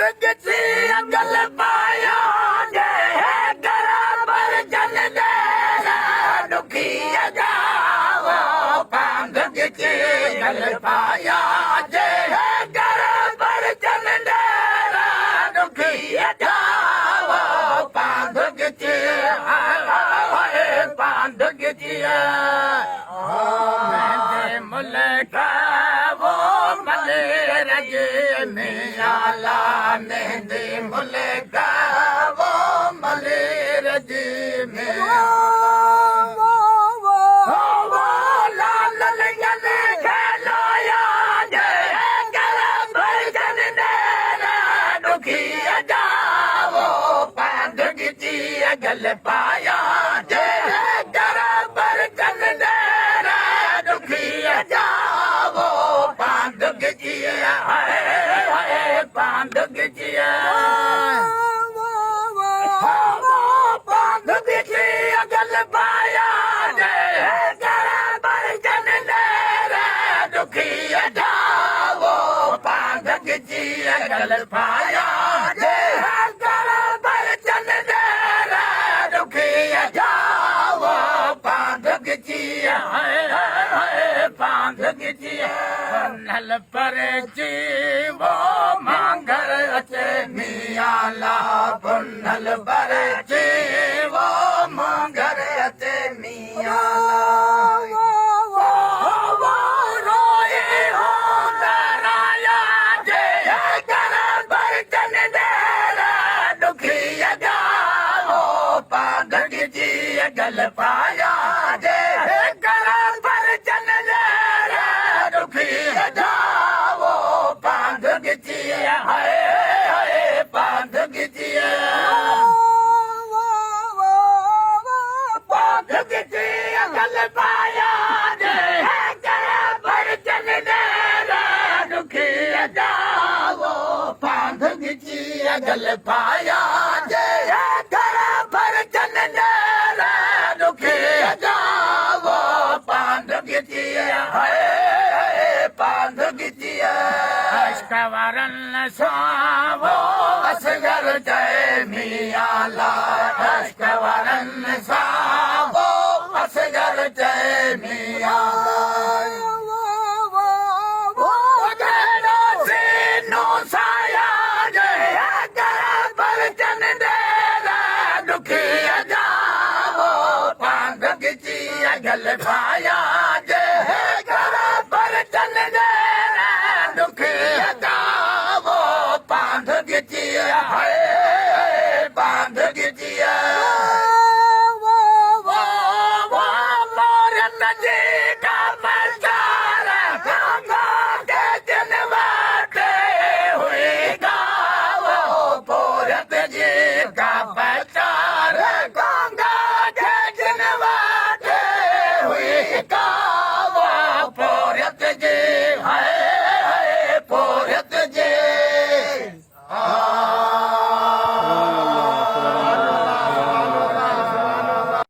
किसी अकल पाया जे बराबर जन देरा दुखी जाओ पांग किसी अकल पाया जे बराबर जन देरा दुखी जाओ पांग किसी पांग किसी मुल्क वो मले रजे में आला मेहंदी मुल्क वो मले रजे में वो लाल लगने खेलाया जय करम भजन देरा दुखी जाओ पांग किसी गल पाया जय करम भजन देरा दुखी जाओ पांग किसी हाय पांग किसी पांग किसी गल पाया जय करम भजन देरा दुखी जाओ पांग किसी गल पाया जय करम भजन देरा दुखी जाओ पांग किसी पांग किसी नल पर जीवो मांगर अचे मियाला पुनल पर जीवो मांगर अचे मियाला वो रोए हो नाराया जय कर भजन देरा दुखी जाओ पांग किसी गल पाया जय कर भजन देरा दुखी जाओ पांग किसी हाय पांग किसी पांग किसी गल पाया जय कर भजन देरा दुखी जाओ पांग किसी गल पाया जय कर भजन देरा दुखी जाओ पांग किसी हाय पांग किसी अष्टवरन सावो असगर जय मियाला अष्टवरन सावो असगर जय मियाला वो जनो सीनो साया जय कर भजन देरा दुखी जाओ पांग किसी गल पाया जय कर भजन देरा दुखी जाओ पांग किसी हाय पांग किसी मोरन जी का प्रचार गंगा के दिन बाटे हुई गाओ मोरन जी का प्रचार